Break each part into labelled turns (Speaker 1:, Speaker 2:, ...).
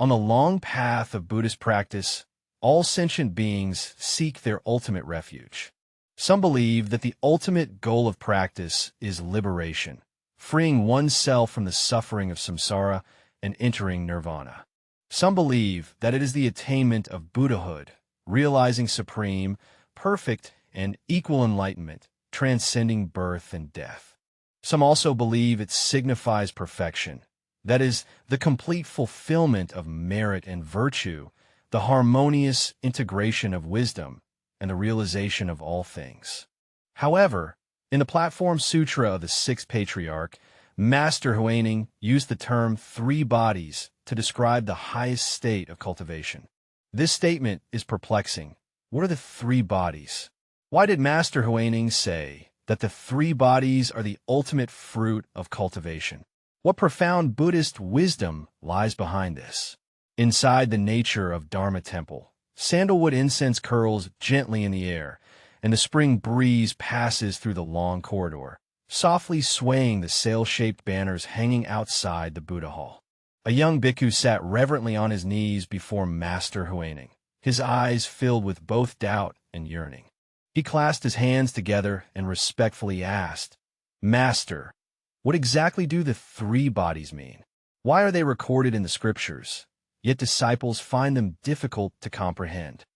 Speaker 1: On the long path of Buddhist practice, all sentient beings seek their ultimate refuge. Some believe that the ultimate goal of practice is liberation, freeing oneself from the suffering of samsara and entering nirvana. Some believe that it is the attainment of Buddhahood, realizing supreme, perfect, and equal enlightenment, transcending birth and death. Some also believe it signifies perfection, that is, the complete fulfillment of merit and virtue, the harmonious integration of wisdom, and the realization of all things. However, in the Platform Sutra of the Sixth Patriarch, Master Huineng used the term three bodies to describe the highest state of cultivation. This statement is perplexing. What are the three bodies? Why did Master Huineng say that the three bodies are the ultimate fruit of cultivation? What profound Buddhist wisdom lies behind this? Inside the nature of Dharma Temple, sandalwood incense curls gently in the air, and the spring breeze passes through the long corridor, softly swaying the sail-shaped banners hanging outside the Buddha hall. A young bhikkhu sat reverently on his knees before Master Huineng, his eyes filled with both doubt and yearning. He clasped his hands together and respectfully asked, "Master, what exactly do the three bodies mean? Why are they recorded in the scriptures, yet disciples find them difficult to comprehend?"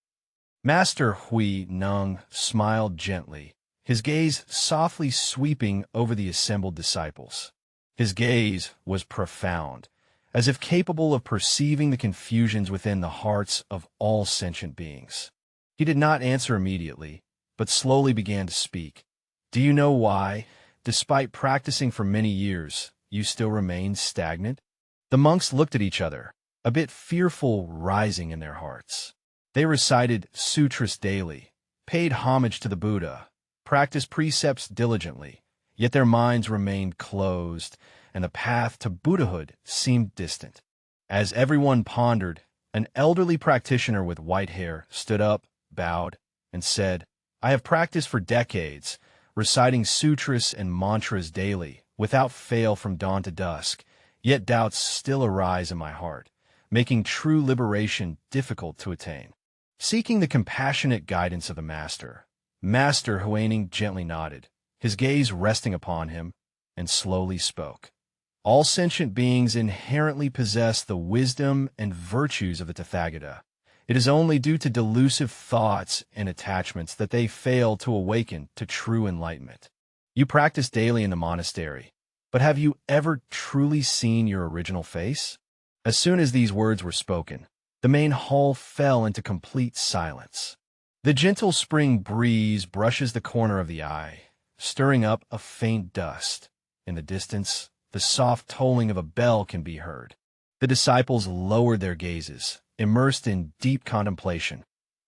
Speaker 1: Master Huineng smiled gently, his gaze softly sweeping over the assembled disciples. His gaze was profound, as if capable of perceiving the confusions within the hearts of all sentient beings. He did not answer immediately, but slowly began to speak. "Do you know why, despite practicing for many years, you still remain stagnant?" The monks looked at each other, a bit fearful rising in their hearts. They recited sutras daily, paid homage to the Buddha, practiced precepts diligently, yet their minds remained closed, and the path to Buddhahood seemed distant. As everyone pondered, an elderly practitioner with white hair stood up, bowed, and said, "I have practiced for decades, reciting sutras and mantras daily, without fail from dawn to dusk, yet doubts still arise in my heart, making true liberation difficult to attain." Seeking the compassionate guidance of the Master, Master Huineng gently nodded, his gaze resting upon him, and slowly spoke. "All sentient beings inherently possess the wisdom and virtues of the Tathagata. It is only due to delusive thoughts and attachments that they fail to awaken to true enlightenment. You practice daily in the monastery, but have you ever truly seen your original face?" As soon as these words were spoken, the main hall fell into complete silence. The gentle spring breeze brushes the corner of the eye, stirring up a faint dust. In the distance, the soft tolling of a bell can be heard. The disciples lowered their gazes, immersed in deep contemplation.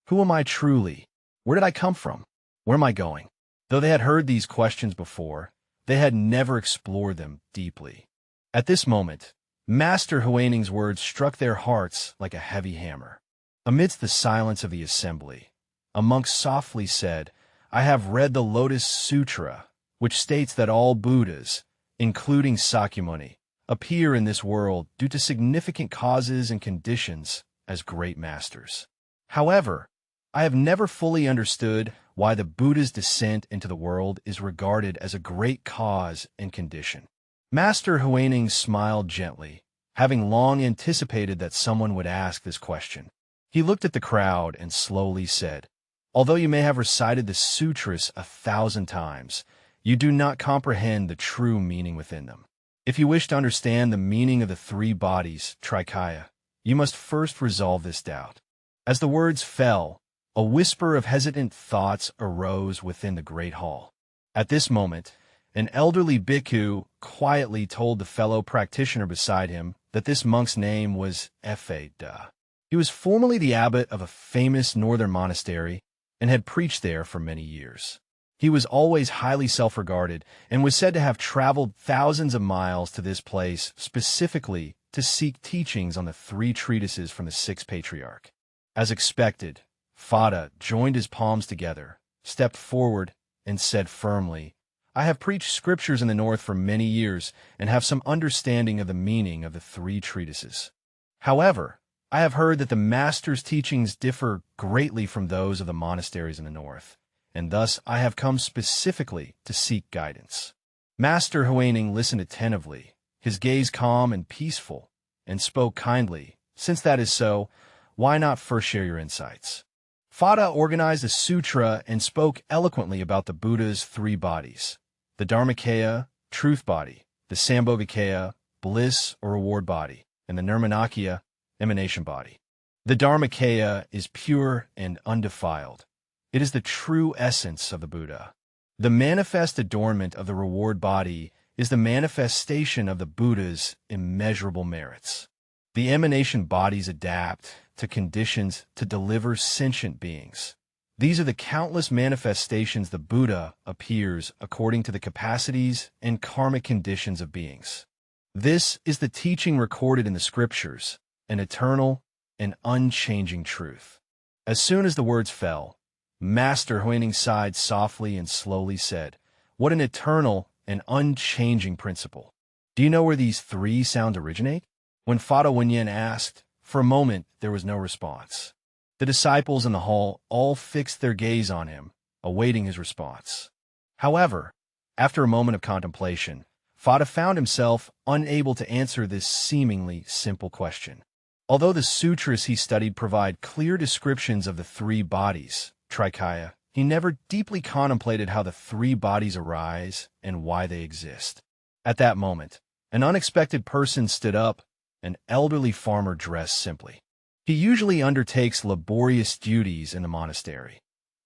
Speaker 1: Who am I truly? Where did I come from? Where am I going? Though they had heard these questions before, they had never explored them deeply. At this moment, Master Huineng's words struck their hearts like a heavy hammer. Amidst the silence of the assembly, a monk softly said, "I have read the Lotus Sutra, which states that all Buddhas, including Sakyamuni, appear in this world due to significant causes and conditions as great masters. However, I have never fully understood why the Buddha's descent into the world is regarded as a great cause and condition." Master Huineng smiled gently, having long anticipated that someone would ask this question. He looked at the crowd and slowly said, "Although you may have recited the sutras 1,000 times, you do not comprehend the true meaning within them. If you wish to understand the meaning of the three bodies, Trikaya, you must first resolve this doubt." As the words fell, a whisper of hesitant thoughts arose within the great hall. At this moment, an elderly bhikkhu quietly told the fellow practitioner beside him that this monk's name was Da. He was formerly the abbot of a famous northern monastery and had preached there for many years. He was always highly self-regarded and was said to have traveled thousands of miles to this place specifically to seek teachings on the three treatises from the Sixth Patriarch. As expected, Fada joined his palms together, stepped forward, and said firmly, "I have preached scriptures in the north for many years and have some understanding of the meaning of the three treatises. However, I have heard that the master's teachings differ greatly from those of the monasteries in the north, and thus I have come specifically to seek guidance." Master Huineng listened attentively, his gaze calm and peaceful, and spoke kindly. "Since that is so, why not first share your insights?" Fada organized a sutra and spoke eloquently about the Buddha's three bodies: the Dharmakaya, truth body; the Sambhogakaya, bliss or reward body; and the Nirmanakaya, emanation body. The Dharmakaya is pure and undefiled. It is the true essence of the Buddha. The manifest adornment of the reward body is the manifestation of the Buddha's immeasurable merits. The emanation bodies adapt to conditions to deliver sentient beings. These are the countless manifestations the Buddha appears according to the capacities and karmic conditions of beings. This is the teaching recorded in the scriptures, an eternal and unchanging truth. As soon as the words fell, Master Huineng sighed softly and slowly said, "What an eternal and unchanging principle. Do you know where these three sounds originate?" When Fada Wenyan asked, for a moment there was no response. The disciples in the hall all fixed their gaze on him, awaiting his response. However, after a moment of contemplation, Fada found himself unable to answer this seemingly simple question. Although the sutras he studied provide clear descriptions of the three bodies, Trikaya, he never deeply contemplated how the three bodies arise and why they exist. At that moment, an unexpected person stood up, an elderly farmer dressed simply. He usually undertakes laborious duties in the monastery.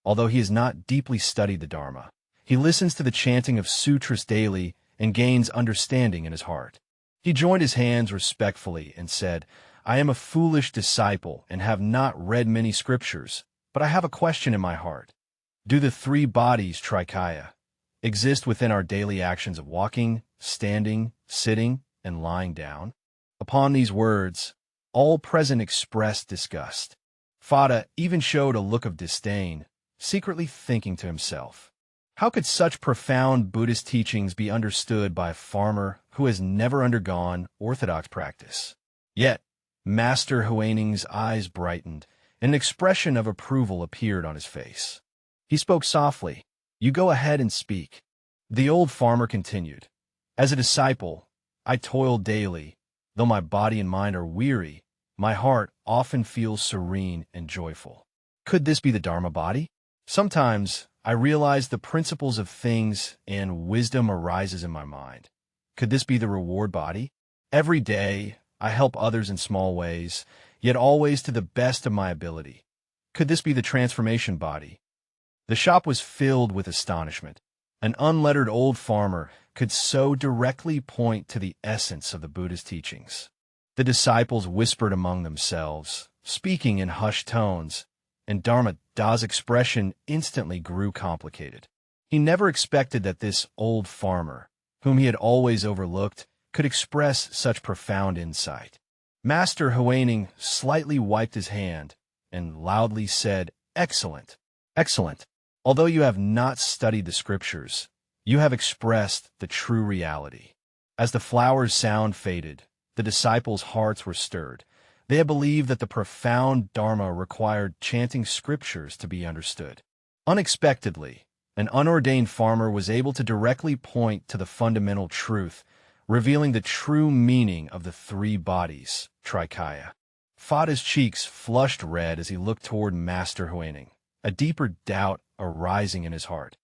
Speaker 1: Although he has not deeply studied the Dharma, he listens to the chanting of sutras daily and gains understanding in his heart. He joined his hands respectfully and said, "I am a foolish disciple and have not read many scriptures, but I have a question in my heart. Do the three bodies, Trikaya, exist within our daily actions of walking, standing, sitting, and lying down?" Upon these words, all present expressed disgust. Fada even showed a look of disdain, secretly thinking to himself, how could such profound Buddhist teachings be understood by a farmer who has never undergone orthodox practice? Yet, Master Huineng's eyes brightened, and an expression of approval appeared on his face. He spoke softly, "You go ahead and speak." The old farmer continued, "As a disciple, I toil daily. Though my body and mind are weary, my heart often feels serene and joyful. Could this be the Dharma body? Sometimes I realize the principles of things and wisdom arises in my mind. Could this be the reward body? Every day, I help others in small ways, yet always to the best of my ability. Could this be the transformation body?" The shop was filled with astonishment. An unlettered old farmer could so directly point to the essence of the Buddha's teachings. The disciples whispered among themselves, speaking in hushed tones, and Dharma Da's expression instantly grew complicated. He never expected that this old farmer, whom he had always overlooked, could express such profound insight. Master Huineng slightly wiped his hand and loudly said, "Excellent, excellent. Although you have not studied the scriptures, you have expressed the true reality." As the flower's sound faded, the disciples' hearts were stirred. They had believed that the profound Dharma required chanting scriptures to be understood. Unexpectedly, an unordained farmer was able to directly point to the fundamental truth, revealing the true meaning of the three bodies, Trikaya. Fada's cheeks flushed red as he looked toward Master Huineng, a deeper doubt arising in his heart.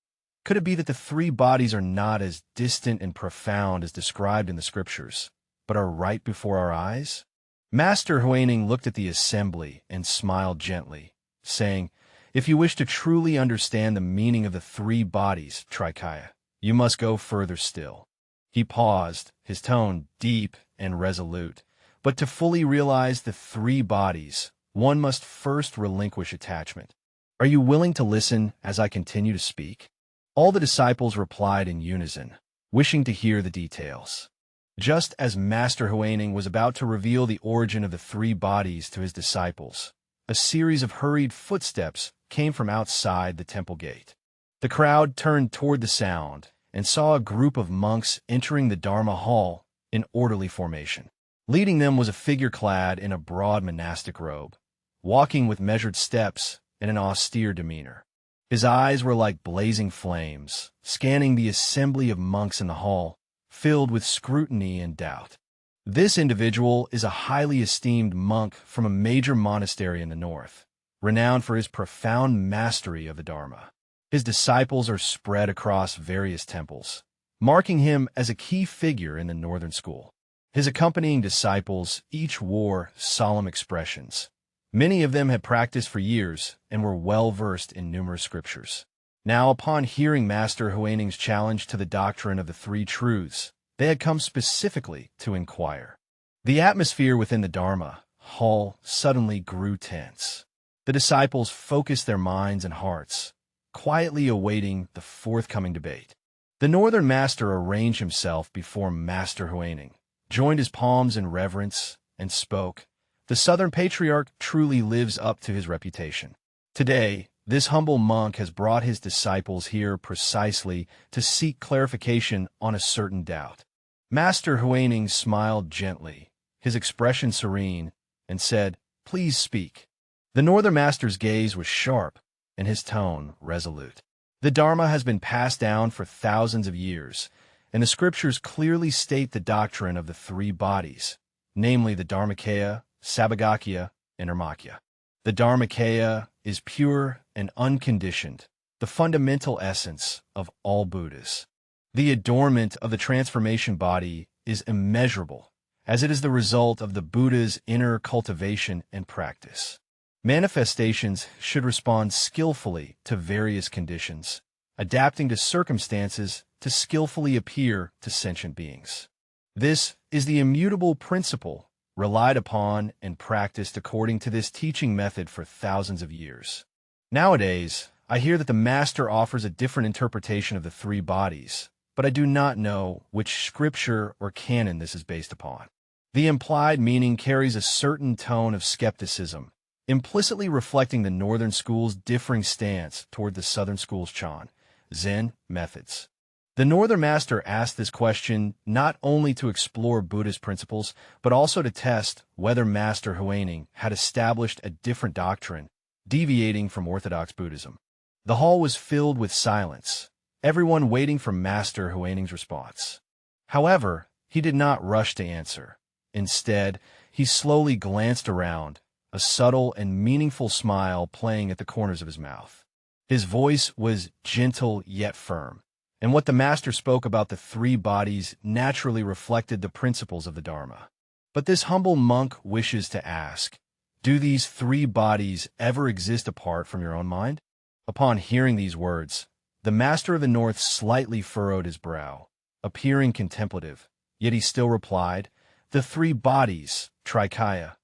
Speaker 1: Could it be that the three bodies are not as distant and profound as described in the scriptures, but are right before our eyes? Master Huineng looked at the assembly and smiled gently, saying, "If you wish to truly understand the meaning of the three bodies, Trikaya, you must go further still." He paused, his tone deep and resolute. But to fully realize the three bodies, one must first relinquish attachment. Are you willing to listen as I continue to speak? All the disciples replied in unison, wishing to hear the details. Just as Master Huineng was about to reveal the origin of the three bodies to his disciples, a series of hurried footsteps came from outside the temple gate. The crowd turned toward the sound and saw a group of monks entering the Dharma hall in orderly formation. Leading them was a figure clad in a broad monastic robe, walking with measured steps and an austere demeanor. His eyes were like blazing flames, scanning the assembly of monks in the hall, filled with scrutiny and doubt. This individual is a highly esteemed monk from a major monastery in the north, renowned for his profound mastery of the Dharma. His disciples are spread across various temples, marking him as a key figure in the northern school. His accompanying disciples each wore solemn expressions. Many of them had practiced for years and were well-versed in numerous scriptures. Now, upon hearing Master Huineng's challenge to the doctrine of the Three Truths, they had come specifically to inquire. The atmosphere within the Dharma hall suddenly grew tense. The disciples focused their minds and hearts, quietly awaiting the forthcoming debate. The Northern Master arranged himself before Master Huineng, joined his palms in reverence, and spoke. The Southern Patriarch truly lives up to his reputation. Today, this humble monk has brought his disciples here precisely to seek clarification on a certain doubt. Master Huineng smiled gently, his expression serene, and said, "Please speak." The Northern Master's gaze was sharp, and his tone resolute. The Dharma has been passed down for thousands of years, and the scriptures clearly state the doctrine of the three bodies, namely the Dharmakaya, Sambhogakaya, and Nirmanakaya. The Dharmakaya is pure and unconditioned, the fundamental essence of all Buddhas. The adornment of the transformation body is immeasurable, as it is the result of the Buddha's inner cultivation and practice. Manifestations should respond skillfully to various conditions, adapting to circumstances to skillfully appear to sentient beings. This is the immutable principle relied upon and practiced according to this teaching method for thousands of years. Nowadays, I hear that the Master offers a different interpretation of the three bodies, but I do not know which scripture or canon this is based upon. The implied meaning carries a certain tone of skepticism, implicitly reflecting the Northern School's differing stance toward the Southern School's Chan, Zen methods. The Northern Master asked this question not only to explore Buddhist principles, but also to test whether Master Huineng had established a different doctrine, deviating from Orthodox Buddhism. The hall was filled with silence, everyone waiting for Master Huineng's response. However, he did not rush to answer. Instead, he slowly glanced around, a subtle and meaningful smile playing at the corners of his mouth. His voice was gentle yet firm, and what the Master spoke about the three bodies naturally reflected the principles of the Dharma. But this humble monk wishes to ask, do these three bodies ever exist apart from your own mind? Upon hearing these words, the Master of the North slightly furrowed his brow, appearing contemplative, yet he still replied, the three bodies, Trikaya,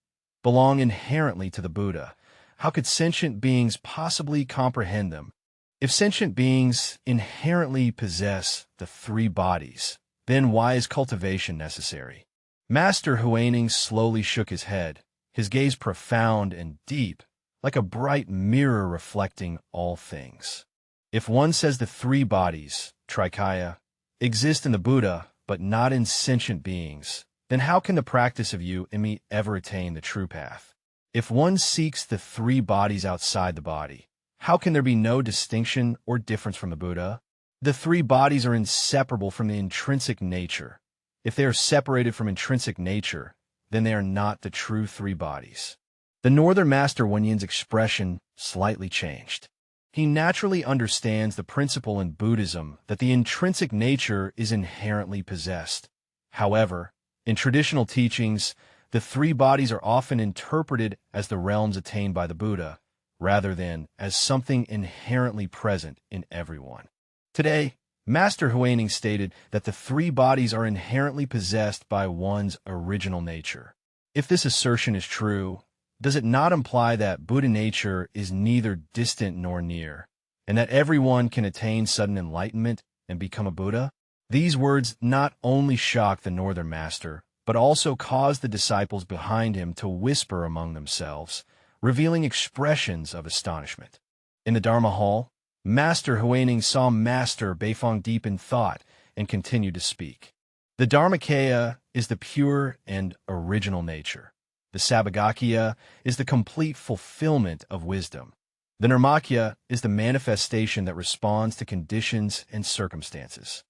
Speaker 1: belong inherently to the Buddha. How could sentient beings possibly comprehend them? If sentient beings inherently possess the three bodies, then why is cultivation necessary? Master Huineng slowly shook his head, his gaze profound and deep, like a bright mirror reflecting all things. If one says the three bodies, Trikaya, exist in the Buddha, but not in sentient beings, then how can the practice of you and me ever attain the true path? If one seeks the three bodies outside the body, how can there be no distinction or difference from the Buddha? The three bodies are inseparable from the intrinsic nature. If they are separated from intrinsic nature, then they are not the true three bodies. The Northern Master Wenyan's expression slightly changed. He naturally understands the principle in Buddhism that the intrinsic nature is inherently possessed. However, in traditional teachings, the three bodies are often interpreted as the realms attained by the Buddha, rather than as something inherently present in everyone. Today, Master Huineng stated that the three bodies are inherently possessed by one's original nature. If this assertion is true, does it not imply that Buddha nature is neither distant nor near, and that everyone can attain sudden enlightenment and become a Buddha? These words not only shocked the Northern Master, but also caused the disciples behind him to whisper among themselves, revealing expressions of astonishment. In the Dharma hall, Master Huineng saw Master Beifong deep in thought and continued to speak. The Dharmakaya is the pure and original nature. The Sambhogakaya is the complete fulfillment of wisdom. The Nirmanakaya is the manifestation that responds to conditions and circumstances.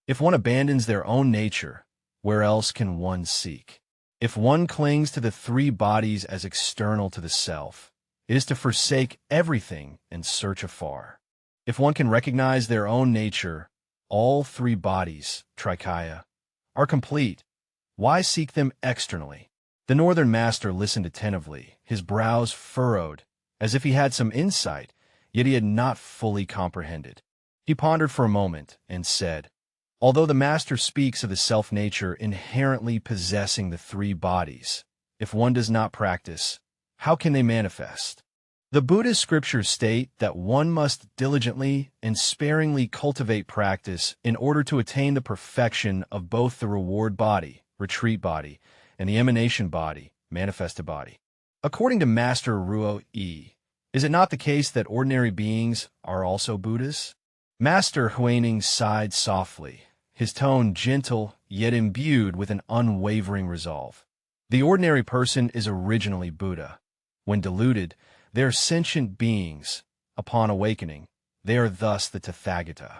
Speaker 1: If one abandons their own nature, where else can one seek? If one clings to the three bodies as external to the self, it is to forsake everything and search afar. If one can recognize their own nature, all three bodies, Trikaya, are complete. Why seek them externally? The Northern Master listened attentively, his brows furrowed, as if he had some insight, yet he had not fully comprehended. He pondered for a moment and said, although the Master speaks of the self-nature inherently possessing the three bodies, if one does not practice, how can they manifest? The Buddhist scriptures state that one must diligently and sparingly cultivate practice in order to attain the perfection of both the reward body, retreat body, and the emanation body, manifested body. According to Master Ruo Yi, is it not the case that ordinary beings are also Buddhas? Master Huineng sighed softly, his tone gentle yet imbued with an unwavering resolve. The ordinary person is originally Buddha. When deluded, they are sentient beings. Upon awakening, they are thus the Tathagata.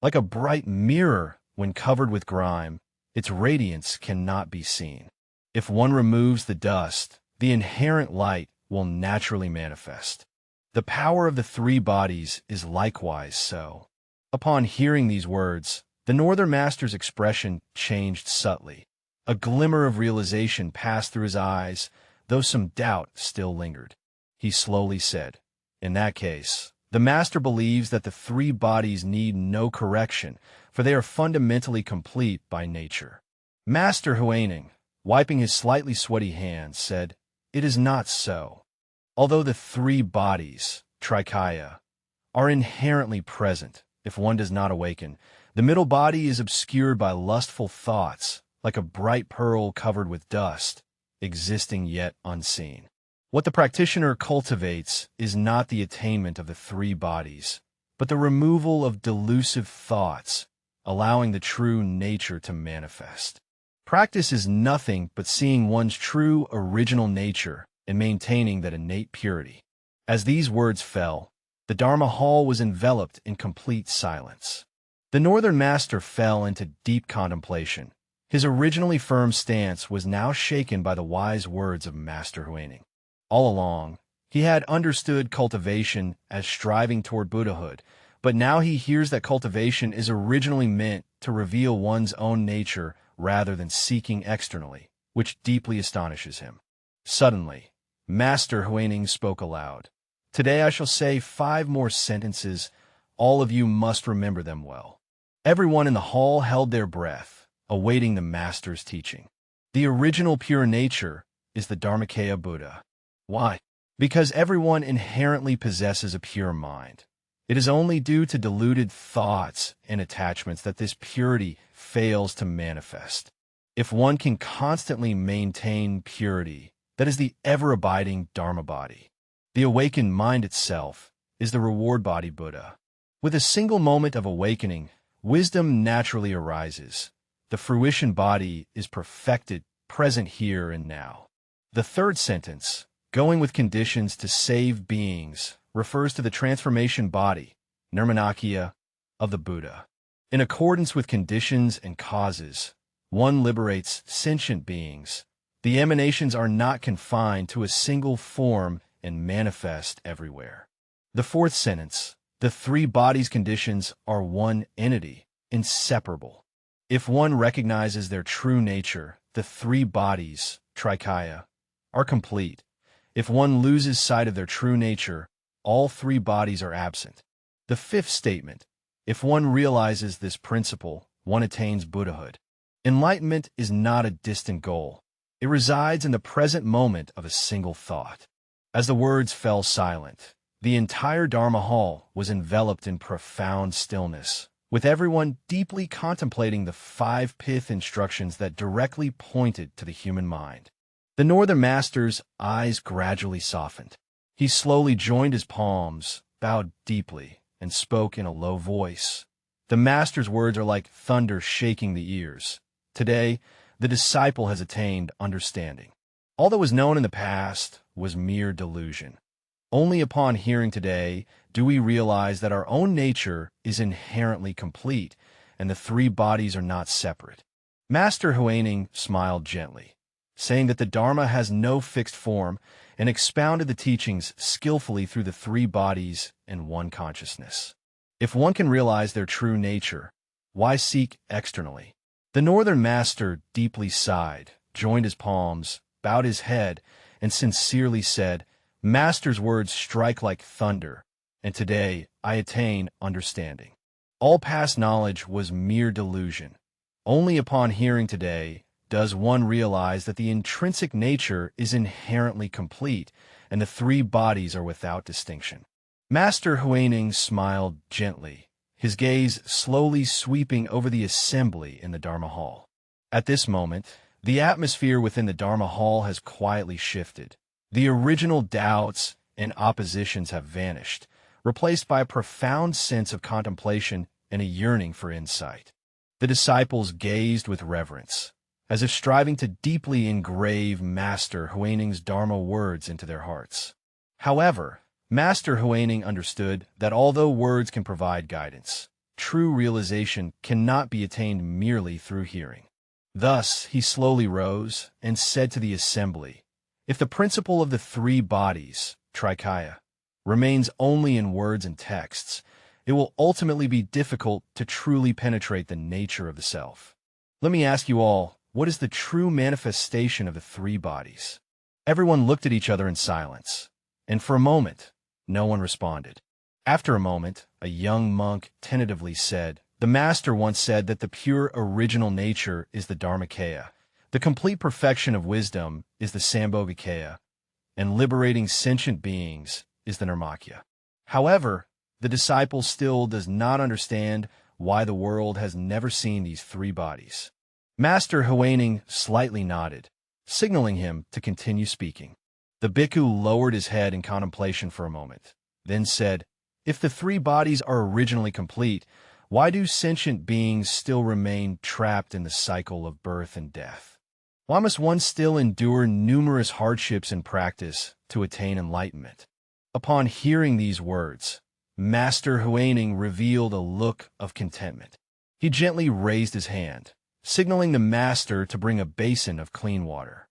Speaker 1: Like a bright mirror when covered with grime, its radiance cannot be seen. If one removes the dust, the inherent light will naturally manifest. The power of the three bodies is likewise so. Upon hearing these words, the Northern Master's expression changed subtly. A glimmer of realization passed through his eyes, though some doubt still lingered. He slowly said, in that case, the Master believes that the three bodies need no correction, for they are fundamentally complete by nature. Master Huineng, wiping his slightly sweaty hands, said, it is not so. Although the three bodies, Trikaya, are inherently present, if one does not awaken, the middle body is obscured by lustful thoughts, like a bright pearl covered with dust, existing yet unseen. What the practitioner cultivates is not the attainment of the three bodies, but the removal of delusive thoughts, allowing the true nature to manifest. Practice is nothing but seeing one's true original nature and maintaining that innate purity. As these words fell, the Dharma hall was enveloped in complete silence. The Northern Master fell into deep contemplation. His originally firm stance was now shaken by the wise words of Master Huineng. All along, he had understood cultivation as striving toward Buddhahood, but now he hears that cultivation is originally meant to reveal one's own nature rather than seeking externally, which deeply astonishes him. Suddenly, Master Huineng spoke aloud. Today I shall say 5 more sentences. All of you must remember them well. Everyone in the hall held their breath, awaiting the Master's teaching. The original pure nature is the Dharmakaya Buddha. Why? Because everyone inherently possesses a pure mind. It is only due to deluded thoughts and attachments that this purity fails to manifest. If one can constantly maintain purity, that is the ever-abiding Dharma body. The awakened mind itself is the reward body Buddha. With a single moment of awakening, wisdom naturally arises. The fruition body is perfected, present here and now. The third sentence, going with conditions to save beings, refers to the transformation body, Nirmanakaya, of the Buddha. In accordance with conditions and causes, one liberates sentient beings. The emanations are not confined to a single form and manifest everywhere. The fourth sentence, the three bodies' conditions are one entity, inseparable. If one recognizes their true nature, the three bodies, Trikaya, are complete. If one loses sight of their true nature, all three bodies are absent. The fifth statement, if one realizes this principle, one attains Buddhahood. Enlightenment is not a distant goal. It resides in the present moment of a single thought. As the words fell silent, the entire Dharma hall was enveloped in profound stillness, with everyone deeply contemplating the 5 pith instructions that directly pointed to the human mind. The Northern Master's eyes gradually softened. He slowly joined his palms, bowed deeply, and spoke in a low voice. The Master's words are like thunder shaking the ears. Today, the disciple has attained understanding. All that was known in the past was mere delusion. Only upon hearing today do we realize that our own nature is inherently complete and the three bodies are not separate. Master Huineng smiled gently, saying that the Dharma has no fixed form, and expounded the teachings skillfully through the three bodies and one consciousness. If one can realize their true nature, why seek externally? The Northern Master deeply sighed, joined his palms, bowed his head, and sincerely said, "Master's words strike like thunder, and today I attain understanding. All past knowledge was mere delusion. Only upon hearing today does one realize that the intrinsic nature is inherently complete, and the three bodies are without distinction." Master Huineng smiled gently, his gaze slowly sweeping over the assembly in the Dharma hall. At this moment, the atmosphere within the Dharma hall has quietly shifted. The original doubts and oppositions have vanished, replaced by a profound sense of contemplation and a yearning for insight. The disciples gazed with reverence, as if striving to deeply engrave Master Huineng's Dharma words into their hearts. However, Master Huineng understood that although words can provide guidance, true realization cannot be attained merely through hearing. Thus, he slowly rose and said to the assembly, "If the principle of the three bodies, Trikaya, remains only in words and texts, it will ultimately be difficult to truly penetrate the nature of the self. Let me ask you all, what is the true manifestation of the three bodies?" Everyone looked at each other in silence, and for a moment, no one responded. After a moment, a young monk tentatively said, "The Master once said that the pure original nature is the Dharmakaya, the complete perfection of wisdom is the Sambhogakaya, and liberating sentient beings is the Nirmanakaya." However, the disciple still does not understand why the world has never seen these three bodies. Master Huineng slightly nodded, signaling him to continue speaking. The bhikkhu lowered his head in contemplation for a moment, then said, "If the three bodies are originally complete, why do sentient beings still remain trapped in the cycle of birth and death? Why must one still endure numerous hardships in practice to attain enlightenment?" Upon hearing these words, Master Huineng revealed a look of contentment. He gently raised his hand, signaling the master to bring a basin of clean water.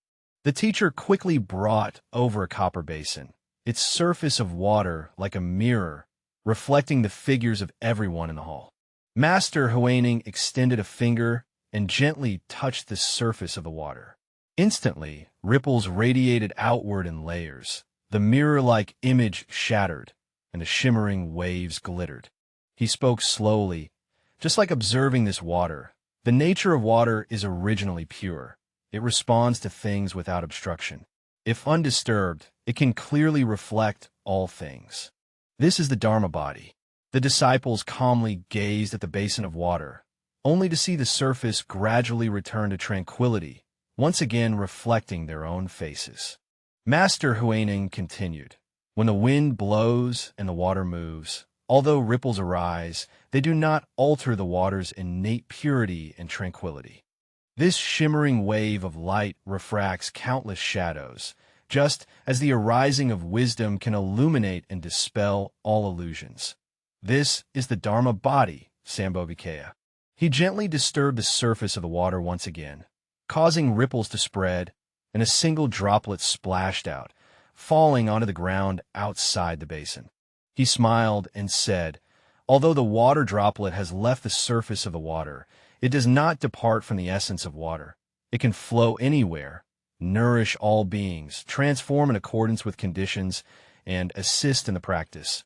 Speaker 1: The teacher quickly brought over a copper basin, its surface of water like a mirror, reflecting the figures of everyone in the hall. Master Huineng extended a finger and gently touched the surface of the water. Instantly, ripples radiated outward in layers. The mirror-like image shattered, and the shimmering waves glittered. He spoke slowly, just like observing this water. The nature of water is originally pure. It responds to things without obstruction. If undisturbed, it can clearly reflect all things. This is the Dharma body. The disciples calmly gazed at the basin of water, only to see the surface gradually return to tranquility, once again reflecting their own faces. Master Huineng continued, "When the wind blows and the water moves, although ripples arise, they do not alter the water's innate purity and tranquility. This shimmering wave of light refracts countless shadows, just as the arising of wisdom can illuminate and dispel all illusions. This is the Dharma body, Sambhogakaya." He gently disturbed the surface of the water once again, causing ripples to spread, and a single droplet splashed out, falling onto the ground outside the basin. He smiled and said, "Although the water droplet has left the surface of the water, it does not depart from the essence of water. It can flow anywhere, nourish all beings, transform in accordance with conditions, and assist in the practice.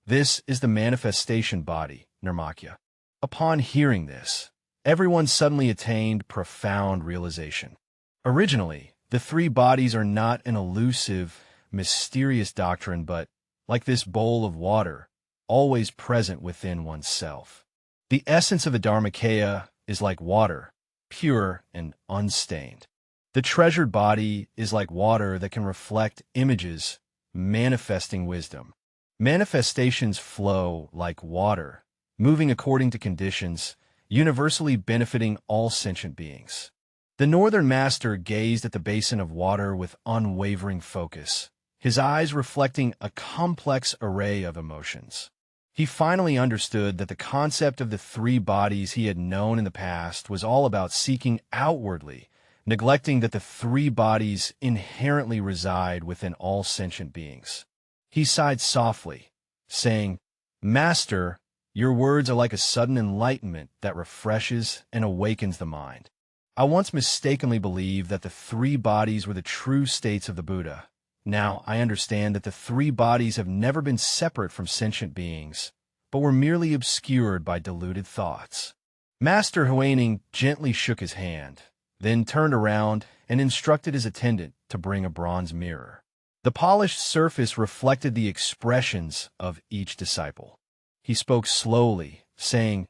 Speaker 1: This is the manifestation body, Nirmanakaya." Upon hearing this, everyone suddenly attained profound realization. Originally, the three bodies are not an elusive, mysterious doctrine, but, like this bowl of water, always present within oneself. The essence of the Dharmakaya is like water, pure and unstained. The treasured body is like water that can reflect images, manifesting wisdom. Manifestations flow like water, moving according to conditions, universally benefiting all sentient beings. The Northern Master gazed at the basin of water with unwavering focus, his eyes reflecting a complex array of emotions. He finally understood that the concept of the three bodies he had known in the past was all about seeking outwardly, neglecting that the three bodies inherently reside within all sentient beings. He sighed softly, saying, "Master, your words are like a sudden enlightenment that refreshes and awakens the mind. I once mistakenly believed that the three bodies were the true states of the Buddha. Now I understand that the three bodies have never been separate from sentient beings, but were merely obscured by deluded thoughts." Master Huineng gently shook his hand, then turned around and instructed his attendant to bring a bronze mirror. The polished surface reflected the expressions of each disciple. He spoke slowly, saying,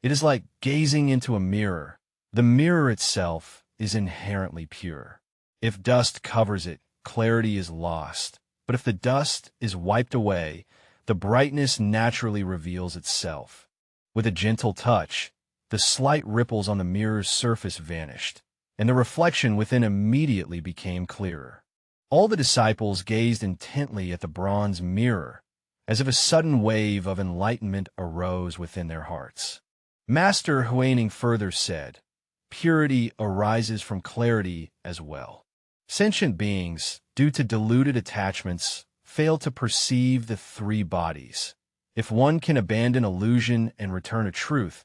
Speaker 1: "It is like gazing into a mirror. The mirror itself is inherently pure. If dust covers it, clarity is lost. But if the dust is wiped away, the brightness naturally reveals itself." With a gentle touch, the slight ripples on the mirror's surface vanished, and the reflection within immediately became clearer. All the disciples gazed intently at the bronze mirror, as if a sudden wave of enlightenment arose within their hearts. Master Huineng further said, "Purity arises from clarity as well. Sentient beings, due to deluded attachments, fail to perceive the three bodies. If one can abandon illusion and return to truth,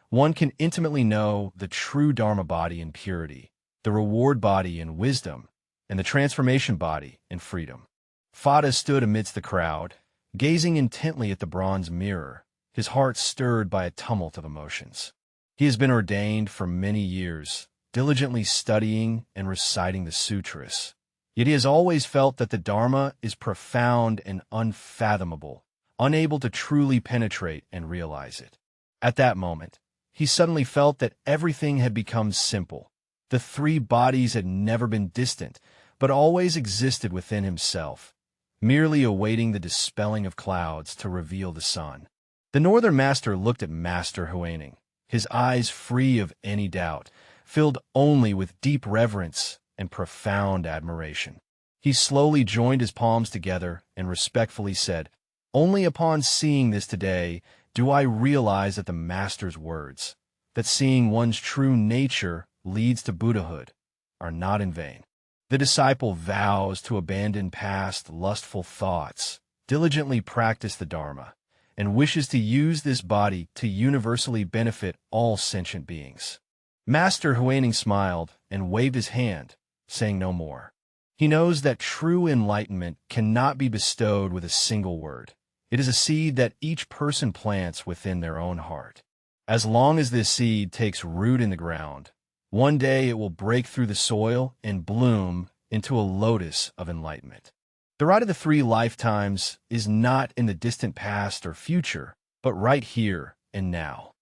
Speaker 1: one can intimately know the true Dharma body in purity, the reward body in wisdom, and the transformation body in freedom." Fada stood amidst the crowd, gazing intently at the bronze mirror, his heart stirred by a tumult of emotions. He has been ordained for many years, diligently studying and reciting the sutras. Yet he has always felt that the Dharma is profound and unfathomable, unable to truly penetrate and realize it. At that moment, he suddenly felt that everything had become simple. The three bodies had never been distant, but always existed within himself, merely awaiting the dispelling of clouds to reveal the sun. The Northern Master looked at Master Huineng, his eyes free of any doubt, filled only with deep reverence and profound admiration. He slowly joined his palms together and respectfully said, "Only upon seeing this today do I realize that the Master's words, that seeing one's true nature leads to Buddhahood, are not in vain." The disciple vows to abandon past lustful thoughts, diligently practice the Dharma, and wishes to use this body to universally benefit all sentient beings. Master Huineng smiled and waved his hand, saying no more. He knows that true enlightenment cannot be bestowed with a single word. It is a seed that each person plants within their own heart. As long as this seed takes root in the ground, one day it will break through the soil and bloom into a lotus of enlightenment. The ride of the three lifetimes is not in the distant past or future, but right here and now.